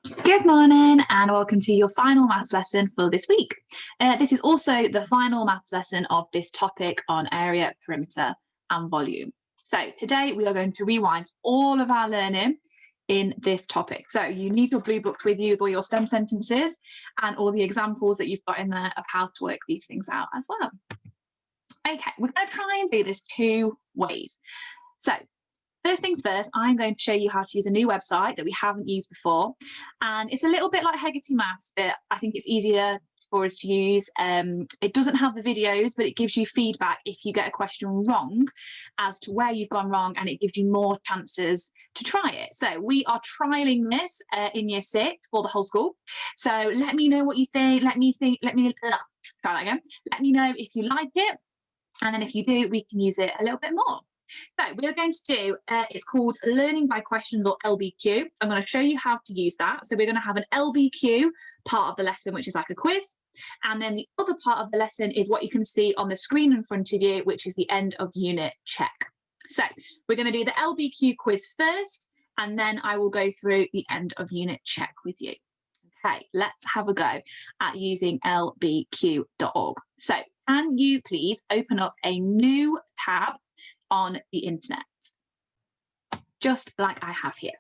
Good morning and welcome to your final maths lesson for this week. This is also the final maths lesson of this topic on area, perimeter and volume. So today we are going to rewind all of our learning in this topic. So you need your blue book with you with all your STEM sentences and all the examples that you've got in there of how to work these things out as well. Okay, we're going to try and do this two ways. So first things first, I'm going to show you how to use a new website that we haven't used before. And it's a little bit like Hegarty Maths, but I think it's easier for us to use. It doesn't have the videos, but it gives you feedback if you get a question wrong as to where you've gone wrong, and it gives you more chances to try it. So we are trialing this in year 6 for the whole school. So let me know what you think. Try that again. Let me know if you like it. And then if you do, we can use it a little bit more. So we're going to do, it's called Learning by Questions or LBQ. So I'm going to show you how to use that. So we're going to have an LBQ part of the lesson, which is like a quiz. And then the other part of the lesson is what you can see on the screen in front of you, which is the end of unit check. So we're going to do the LBQ quiz first, and then I will go through the end of unit check with you. Okay, let's have a go at using lbq.org. So can you please open up a new tab on the internet, just like I have here.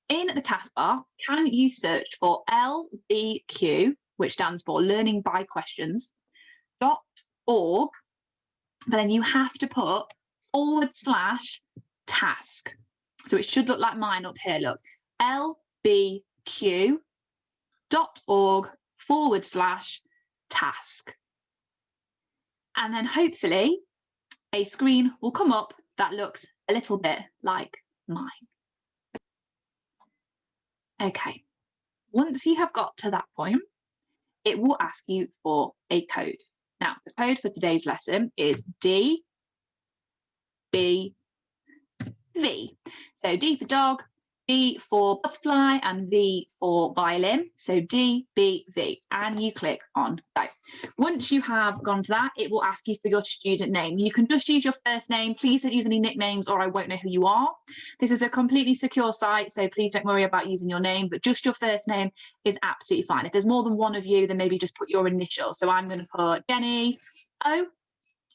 In the taskbar, can you search for LBQ, which stands for Learning by Questions, .org, but then you have to put /task. So it should look like mine up here, look, lbq.org/task. And then hopefully a screen will come up that looks a little bit like mine. Okay, once you have got to that point, it will ask you for a code. Now, the code for today's lesson is DBV. So D for dog, B for butterfly, and V for violin. So DBV, and you click on go. Once you have gone to that, it will ask you for your student name. You can just use your first name. Please don't use any nicknames or I won't know who you are. This is a completely secure site, so please don't worry about using your name, but just your first name is absolutely fine. If there's more than one of you, then maybe just put your initial. So I'm going to put Jenny O.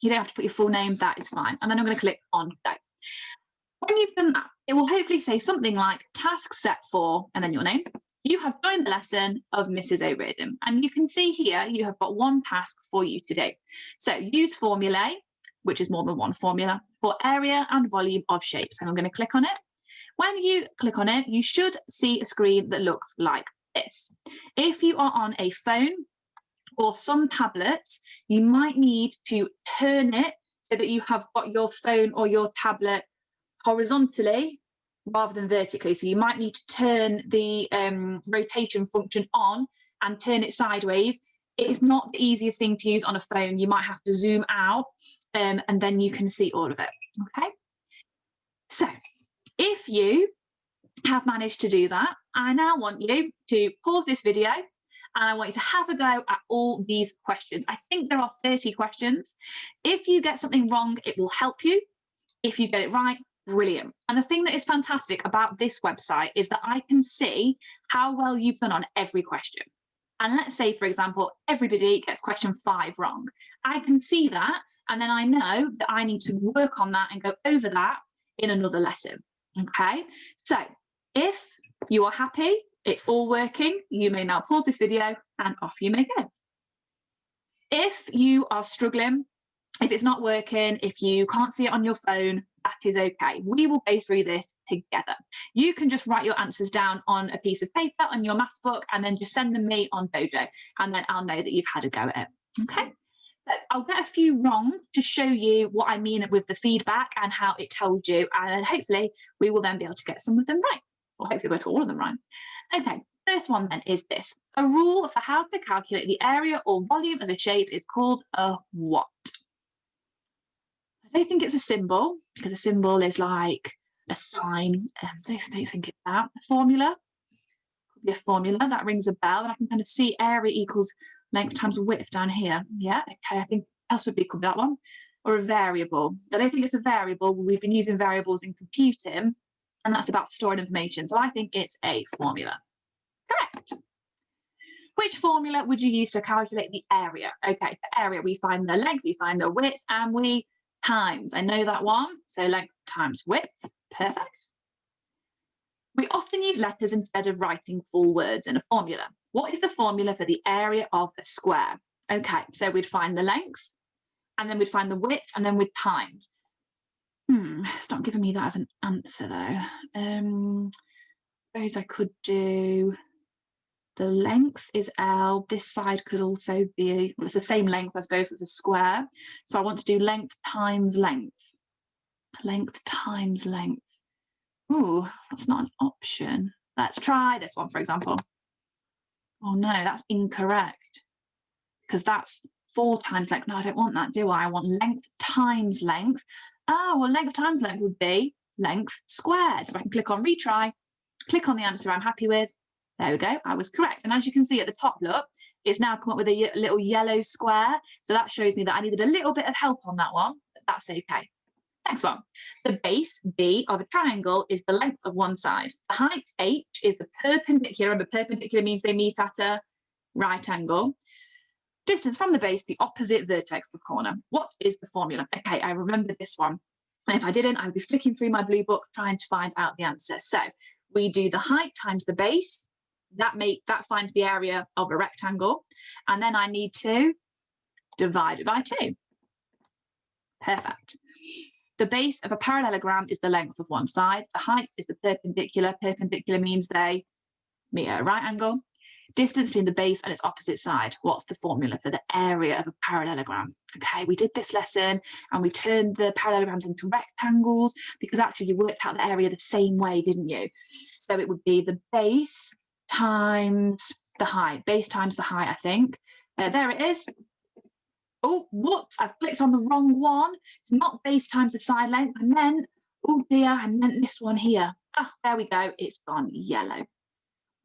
You don't have to put your full name, that is fine. And then I'm going to click on go. When you've done that, it will hopefully say something like task set for, and then your name. You have joined the lesson of Mrs. O'Riordan. And you can see here, you have got one task for you to do. So use formulae, which is more than one formula, for area and volume of shapes. And I'm going to click on it. When you click on it, you should see a screen that looks like this. If you are on a phone or some tablets, you might need to turn it so that you have got your phone or your tablet horizontally rather than vertically. So you might need to turn the rotation function on and turn it sideways. It is not the easiest thing to use on a phone. You might have to zoom out and then you can see all of it. Okay. So if you have managed to do that, I now want you to pause this video and I want you to have a go at all these questions. I think there are 30 questions. If you get something wrong, it will help you. If you get it right, brilliant. And the thing that is fantastic about this website is that I can see how well you've done on every question. And let's say, for example, everybody gets question 5 wrong. I can see that, and then I know that I need to work on that and go over that in another lesson. Okay, so if you are happy, it's all working, you may now pause this video and off you may go. If you are struggling, if it's not working, if you can't see it on your phone, that is okay. We will go through this together. You can just write your answers down on a piece of paper on your maths book and then just send them me on Dojo, and then I'll know that you've had a go at it. Okay. So I'll get a few wrong to show you what I mean with the feedback and how it told you, and then hopefully we will then be able to get some of them right, or hopefully we'll get all of them right. Okay. First one then is this. A rule for how to calculate the area or volume of a shape is called a what? I don't think it's a symbol, because a symbol is like a sign. I don't think it's that. A formula. Could be a formula. That rings a bell. And I can kind of see area equals length times width down here. Yeah, okay. I think else would be could be that one. Or a variable. I don't think it's a variable. We've been using variables in computing, and that's about storing information. So I think it's a formula. Correct. Which formula would you use to calculate the area? Okay, for area, we find the length, we find the width, and we times. I know that one. So length times width. Perfect. We often use letters instead of writing full words in a formula. What is the formula for the area of a square? Okay, so we'd find the length, and then we'd find the width, and then we'd times. It's not giving me that as an answer though. Suppose I could do the length is L. This side could also be, well, it's the same length, I suppose, as a square. So I want to do length times length. Length times length. Ooh, that's not an option. Let's try this one, for example. Oh no, that's incorrect. Because that's 4 times length. No, I don't want that, do I? I want length times length. Ah, well, length times length would be length squared. So I can click on retry, click on the answer I'm happy with. There we go, I was correct. And as you can see at the top, look, it's now come up with a little yellow square. So that shows me that I needed a little bit of help on that one, but that's okay. Next one. The base, B, of a triangle is the length of one side. The height, H, is the perpendicular. Remember, perpendicular means they meet at a right angle. Distance from the base, the opposite vertex of the corner. What is the formula? Okay, I remember this one. And if I didn't, I would be flicking through my blue book trying to find out the answer. So we do the height times the base. That finds the area of a rectangle. And then I need to divide it by 2. Perfect. The base of a parallelogram is the length of one side. The height is the perpendicular. Perpendicular means they meet at a right angle. Distance between the base and its opposite side. What's the formula for the area of a parallelogram? Okay, we did this lesson and we turned the parallelograms into rectangles because actually you worked out the area the same way, didn't you? So it would be the base times the height. Base times the height, I think. There it is. Oh, whoops, I've clicked on the wrong one. It's not base times the side length. I meant, oh dear, I meant this one here. Ah, there we go. It's gone yellow.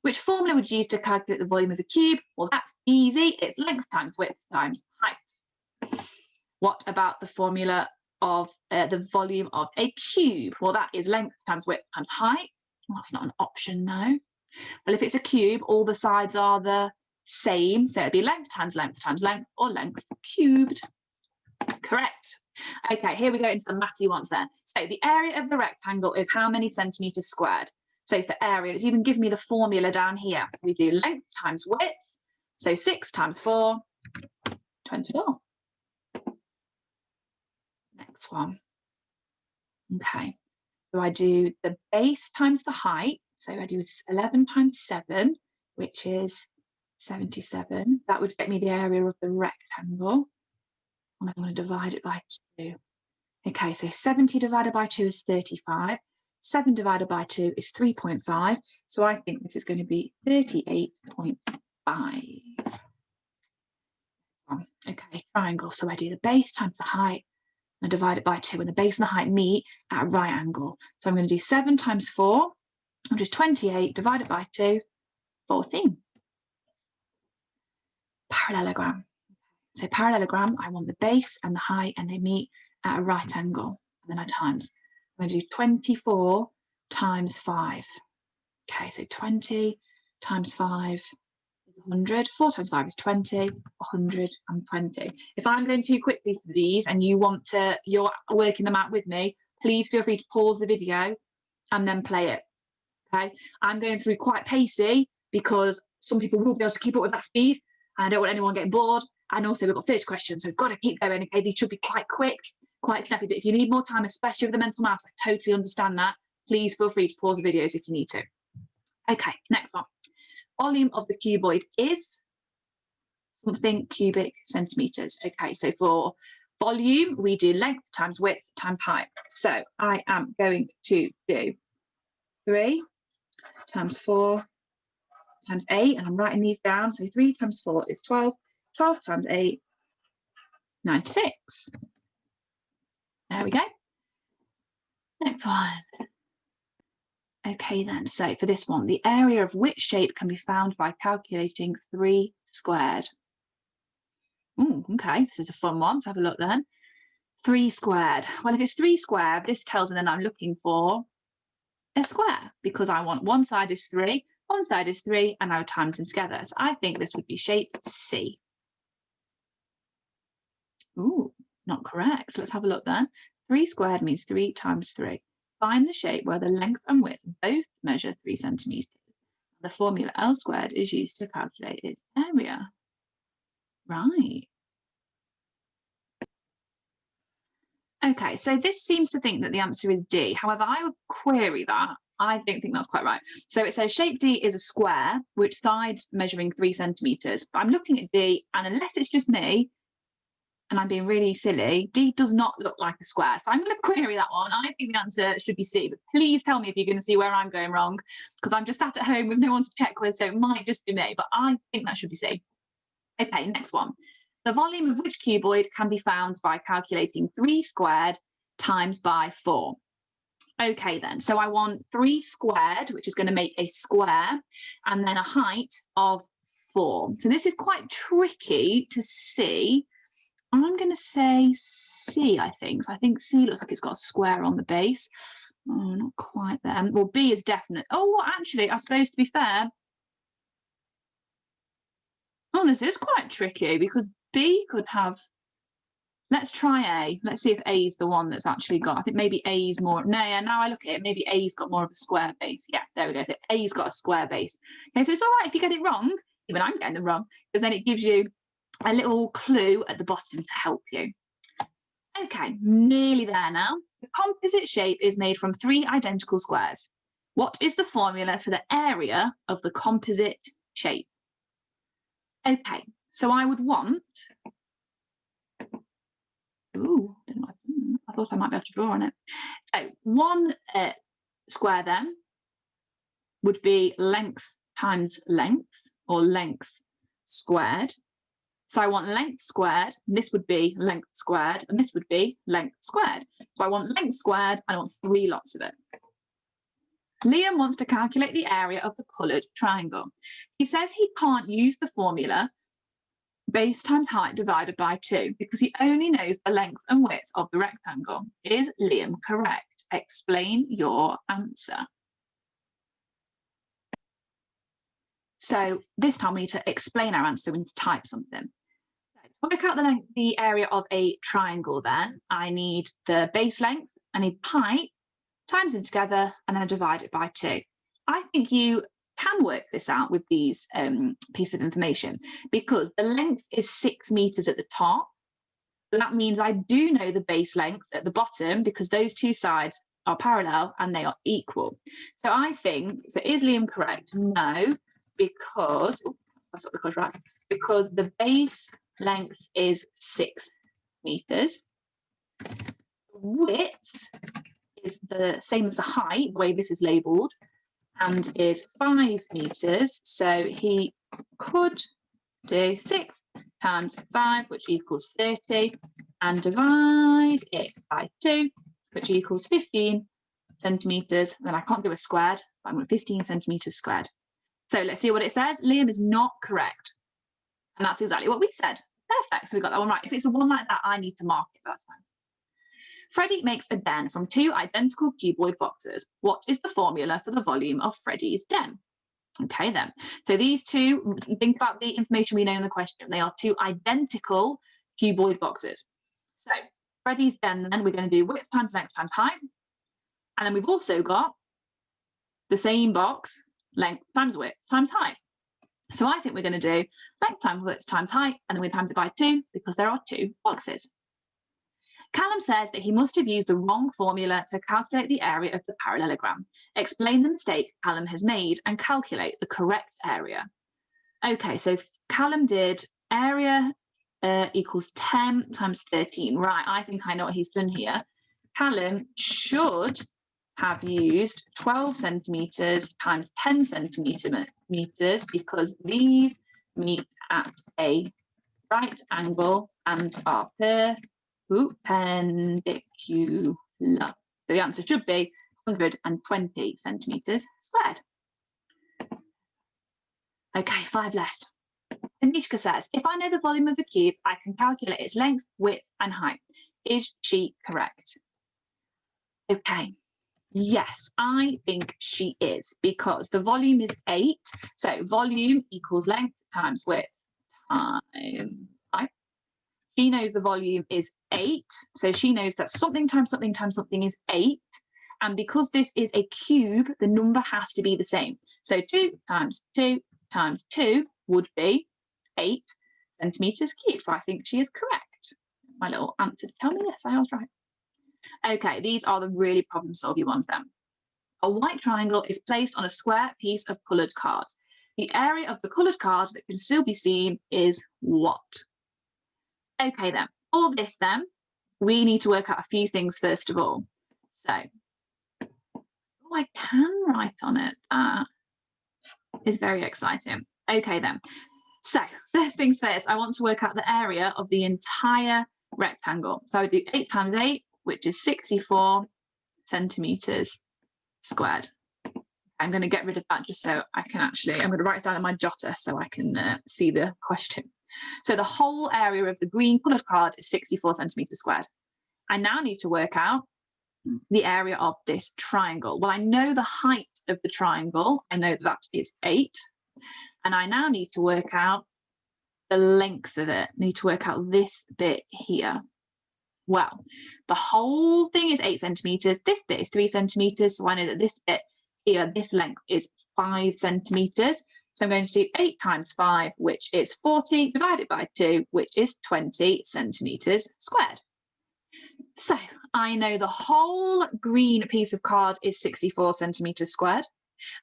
Which formula would you use to calculate the volume of a cube? Well, that's easy. It's length times width times height. What about the formula of the volume of a cube? Well, that is length times width times height. Well, that's not an option, no. Well, if it's a cube, all the sides are the same. So it'd be length times length times length, or length cubed. Correct. Okay, here we go into the matty ones then. So the area of the rectangle is how many centimetres squared? So for area, it's even given me the formula down here. We do length times width. So 6 times 4, 24. Next one. Okay, so I do the base times the height. So I do 11 times 7, which is 77. That would get me the area of the rectangle. And I'm going to divide it by 2. Okay, so 70 divided by 2 is 35. 7 divided by 2 is 3.5. So I think this is going to be 38.5. Okay, triangle. So I do the base times the height and divide it by 2. And the base and the height meet at a right angle. So I'm going to do 7 times 4, which is 28, divided by 2, 14. Parallelogram. So parallelogram, I want the base and the height, and they meet at a right angle. And then I times. I'm going to do 24 times 5. Okay, so 20 times 5 is 100. 4 times 5 is 20, 120. If I'm going too quickly for these and you're working them out with me, please feel free to pause the video and then play it. Okay, I'm going through quite pacey because some people will be able to keep up with that speed. And I don't want anyone getting bored. And also we've got 30 questions, so we've got to keep going. Okay, these should be quite quick, quite snappy. But if you need more time, especially with the mental maths, I totally understand that. Please feel free to pause the videos if you need to. Okay, next one. Volume of the cuboid is something cubic centimetres. Okay, so for volume, we do length times width times height. So I am going to do 3 times 4 times 8, and I'm writing these down. So 3 times 4 is 12. 12 times 8, 96. There we go. Next one. Okay then, so for this one, the area of which shape can be found by calculating 3 squared? Okay, this is a fun one. Let's have a look then. 3 squared. Well, if it's 3 squared, this tells me that I'm looking for a square because I want one side is 3, One side is 3, and I would times them together. So I think this would be shape C. Ooh, not correct. Let's have a look then. 3 squared means 3 times 3. Find the shape where the length and width both measure 3 centimetres. The formula L squared is used to calculate its area. Right. Okay, so this seems to think that the answer is D. However, I would query that. I don't think that's quite right. So it says shape D is a square, which sides measuring 3 centimetres. But I'm looking at D, and unless it's just me, and I'm being really silly, D does not look like a square. So I'm going to query that one. I think the answer should be C, but please tell me if you're going to see where I'm going wrong, because I'm just sat at home with no one to check with, so it might just be me, but I think that should be C. Okay, next one. The volume of which cuboid can be found by calculating 3 squared times by 4. Okay then, so I want 3 squared, which is going to make a square, and then a height of 4. So this is quite tricky to see. I'm going to say C, I think. So I think C looks like it's got a square on the base. Oh, not quite there. Well, B is definite. Oh, actually, I suppose to be fair, oh, this is quite tricky because B could have, let's try A. Let's see if A is the one that's actually got, I think maybe A is more, no, yeah, now I look at it, maybe A's got more of a square base. Yeah, there we go. So A's got a square base. Okay, so it's all right if you get it wrong, even I'm getting them wrong, because then it gives you a little clue at the bottom to help you. Okay, nearly there now. The composite shape is made from 3 identical squares. What is the formula for the area of the composite shape? Okay, so I would want, ooh, I thought I might be able to draw on it. So one square then would be length times length, or length squared. So I want length squared, this would be length squared, and this would be length squared. So I want length squared, and I want 3 lots of it. Liam wants to calculate the area of the coloured triangle. He says he can't use the formula base times height divided by 2 because he only knows the length and width of the rectangle. Is Liam correct? Explain your answer. So this time we need to explain our answer, we need to type something. To work out the area of a triangle then, I need the base length, I need height, times them together, and then divide it by 2. I think you can work this out with these pieces of information because the length is 6 meters at the top. So that means I do know the base length at the bottom because those 2 sides are parallel and they are equal. So I think, so is Liam correct? No, because, that's not because, right? Because the base length is 6 meters. Width is the same as the height, the way this is labelled, and is 5 meters. So he could do 6 times 5, which equals 30, and divide it by 2, which equals 15 centimeters. Then I can't do a squared, but I'm going 15 centimeters squared. So let's see what it says. Liam is not correct. And that's exactly what we said. Perfect. So we got that one right. If it's a one like that, I need to mark it. That's fine. Freddie makes a den from 2 identical cuboid boxes. What is the formula for the volume of Freddie's den? Okay, then. So these 2, think about the information we know in the question. They are 2 identical cuboid boxes. So Freddie's den, then we're going to do width times length times height. And then we've also got the same box, length times width times height. So I think we're going to do length times width times height, and then we times it by 2 because there are 2 boxes. Callum says that he must have used the wrong formula to calculate the area of the parallelogram. Explain the mistake Callum has made and calculate the correct area. Okay, so Callum did area equals 10 times 13. Right, I think I know what he's done here. Callum should have used 12 centimetres times 10 centimetres because these meet at a right angle and are perpendicular. So the answer should be 120 centimetres squared. Okay, 5 left. Anishka says, if I know the volume of a cube, I can calculate its length, width, and height. Is she correct? Okay, Yes, I think she is, because the volume is 8. So volume equals length times width times height. She knows the volume is 8. So she knows that something times something times something is 8. And because this is a cube, the number has to be the same. So 2 times 2 times 2 would be 8 centimetres cubed. So I think she is correct. My little answer to tell me yes, I was right. Okay, these are the really problem-solving ones then. A white triangle is placed on a square piece of coloured card. The area of the coloured card that can still be seen is what? Okay then, for this then, we need to work out a few things first of all. So, I can write on it. That is very exciting. Okay then. So, first things first, I want to work out the area of the entire rectangle. So I would do 8 times 8, which is 64 centimetres squared. I'm going to get rid of that just so I can I'm going to write it down in my jotter so I can see the question. So the whole area of the green coloured card is 64 centimetres squared. I now need to work out the area of this triangle. Well, I know the height of the triangle. I know that is 8. And I now need to work out the length of it. I need to work out this bit here. Well, the whole thing is 8 centimetres. This bit is 3 centimetres. So I know that this bit here, this length is 5 centimetres. So I'm going to do 8 times 5, which is 40, divided by 2, which is 20 centimetres squared. So I know the whole green piece of card is 64 centimetres squared.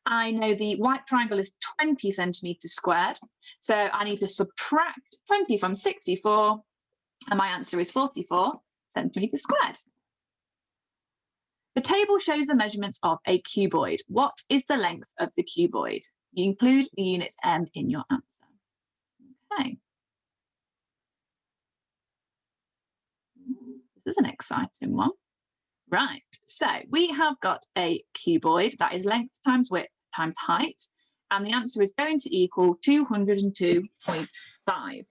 I know the white triangle is 20 centimetres squared. So I need to subtract 20 from 64, and my answer is 44 centimetres squared. The table shows the measurements of a cuboid. What is the length of the cuboid? You include the units m in your answer. Okay. This is an exciting one. Right, so we have got a cuboid that is length times width times height, and the answer is going to equal 202.5.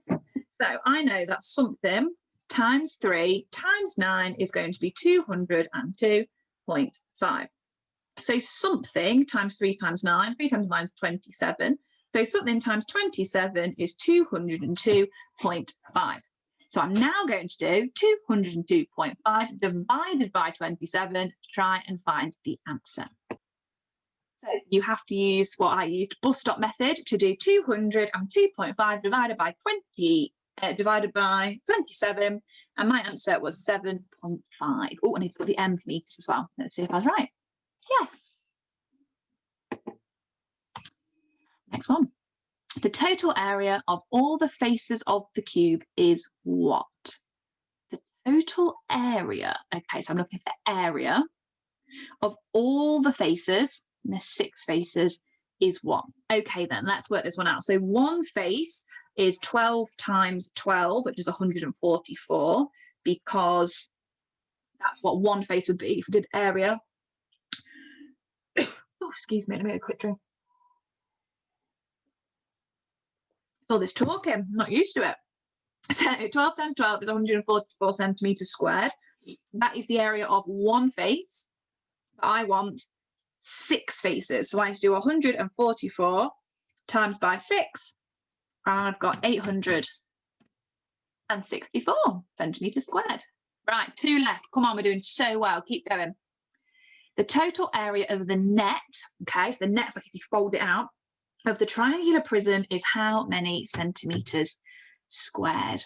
So I know that something times 3 times 9 is going to be 202.5. So something times 3 times 9, 3 times 9 is 27. So something times 27 is 202.5. So I'm now going to do 202.5 divided by 27 to try and find the answer. So you have to use what I used, bus stop method, to do 202.5 divided by 27, and my answer was 7.5. Oh, I need to put the m for meters as well. Let's see if I was right. Yes. Next one. The total area of all the faces of the cube is what? The total area. Okay, so I'm looking for area of all the faces, and there's 6 faces, is what? Okay, then let's work this one out. So one face is 12 times 12, which is 144, because that's what one face would be if we did area. Oh, excuse me, let me get a quick drink. All this talking, I'm not used to it. So 12 times 12 is 144 centimetres squared. That is the area of one face. But I want 6 faces. So I need to do 144 times by 6. And I've got 864 centimetres squared. Right, 2 left. Come on, we're doing so well. Keep going. The total area of the net, okay, so the net's like if you fold it out, of the triangular prism is how many centimetres squared?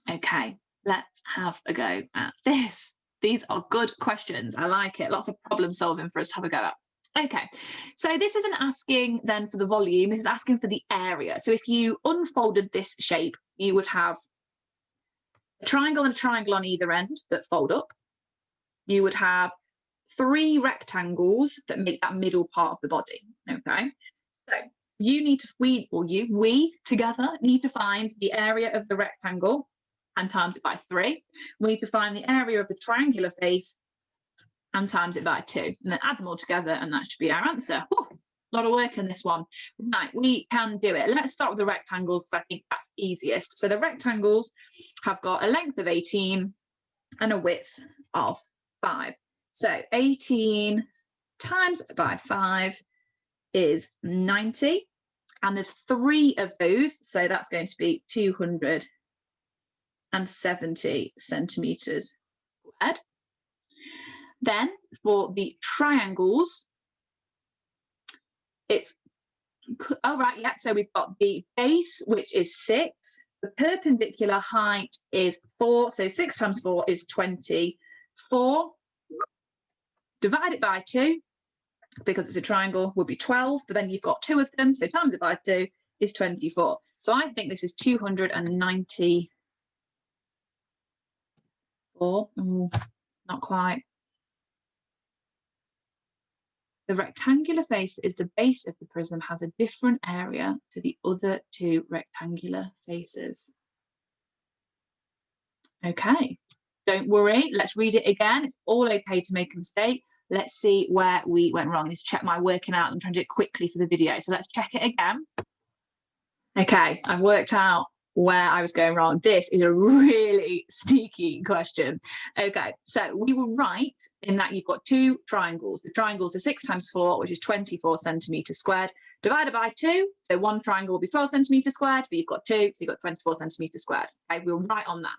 Okay, let's have a go at this. These are good questions. I like it. Lots of problem solving for us to have a go at. Okay, so this isn't asking then for the volume. This is asking for the area. So if you unfolded this shape, you would have a triangle and a triangle on either end that fold up. You would have 3 rectangles that make that middle part of the body. Okay, so you need to, we together need to find the area of the rectangle and times it by 3. We need to find the area of the triangular face and times it by 2, and then add them all together, and that should be our answer. Whew, a lot of work in this one. Right, we can do it. Let's start with the rectangles because I think that's easiest. So the rectangles have got a length of 18 and a width of 5. So 18 times by 5 is 90. And there's 3 of those. So that's going to be 270 centimetres squared. Then for the triangles, it's, oh right, yeah, so we've got the base, which is 6. The perpendicular height is 4. So 6 times 4 is 24. Divide it by 2, because it's a triangle, would be 12. But then you've got 2 of them. So times it by 2 is 24. So I think this is 294. Not quite. The rectangular face that is the base of the prism has a different area to the other 2 rectangular faces. Okay, don't worry, let's read it again. It's all okay to make a mistake. Let's see where we went wrong. I need to check my working out. I'm trying to do it quickly for the video. So let's check it again. Okay, I've worked out where I was going wrong. This is a really sneaky question. Okay, so we were right in that you've got 2 triangles. The triangles are 6 times 4, which is 24 centimetres squared, divided by 2. So one triangle will be 12 centimetres squared, but you've got 2, so you've got 24 centimetres squared. Okay, we were right on that.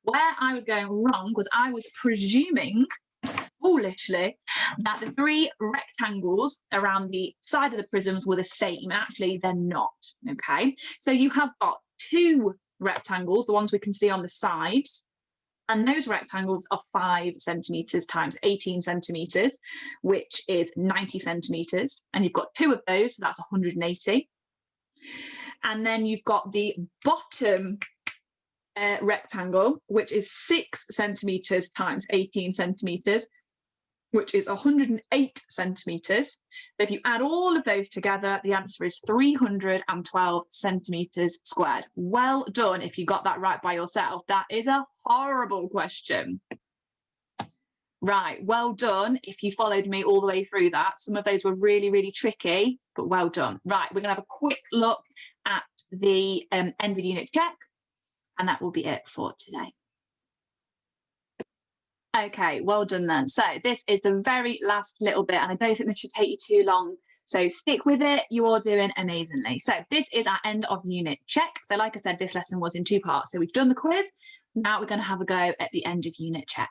Where I was going wrong was I was presuming, foolishly, that the 3 rectangles around the side of the prisms were the same. Actually, they're not. Okay, so you have got 2 rectangles, the ones we can see on the sides, and those rectangles are 5 centimetres times 18 centimetres, which is 90 centimetres, and you've got 2 of those, so that's 180. And then you've got the bottom rectangle, which is 6 centimetres times 18 centimetres, which is 108 centimetres. So if you add all of those together, the answer is 312 centimetres squared. Well done if you got that right by yourself. That is a horrible question. Right, well done if you followed me all the way through that. Some of those were really, really tricky, but well done. Right, we're going to have a quick look at the end of unit check, and that will be it for today. Okay, well done then. So this is the very last little bit, and I don't think this should take you too long. So stick with it, you are doing amazingly. So this is our end of unit check. So like I said, this lesson was in 2 parts. So we've done the quiz. Now we're going to have a go at the end of unit check.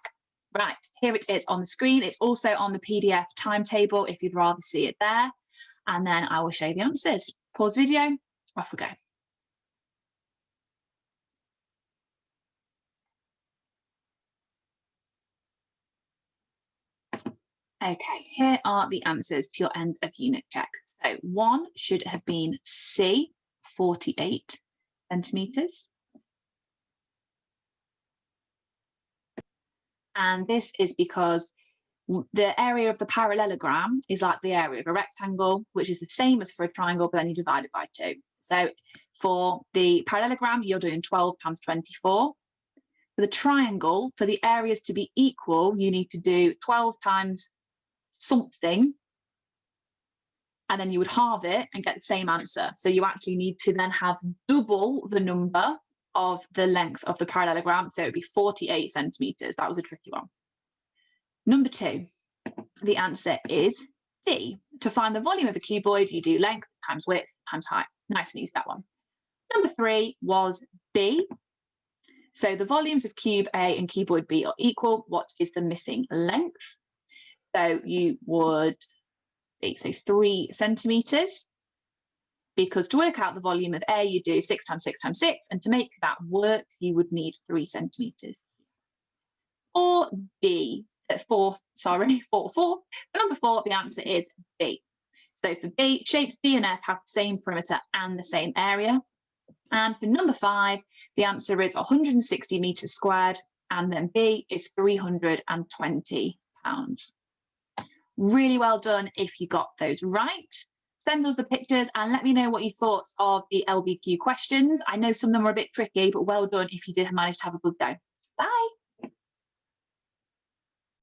Right, here it is on the screen. It's also on the PDF timetable if you'd rather see it there. And then I will show you the answers. Pause the video, off we go. Okay, here are the answers to your end of unit check. So 1 should have been C, 48 centimetres. And this is because the area of the parallelogram is like the area of a rectangle, which is the same as for a triangle, but then you divide it by 2. So for the parallelogram, you're doing 12 times 24. For the triangle, for the areas to be equal, you need to do 12 times something, and then you would halve it and get the same answer. So you actually need to then have double the number of the length of the parallelogram. So it would be 48 centimetres. That was a tricky one. Number 2, the answer is D. To find the volume of a cuboid, you do length times width times height. Nice and easy, that one. Number 3 was B. So the volumes of cube A and cuboid B are equal. What is the missing length? So you would be, so 3 centimetres, because to work out the volume of A, you do 6 times 6 times 6, and to make that work, you would need 3 centimetres. Or D, 4. For number 4, the answer is B. So for B, shapes B and F have the same perimeter and the same area. And for number 5, the answer is 160 metres squared, and then B is 320 pounds. Really well done if you got those right. Send us the pictures and let me know what you thought of the LBQ questions. I know some of them were a bit tricky, but well done if you did manage to have a good go. Bye.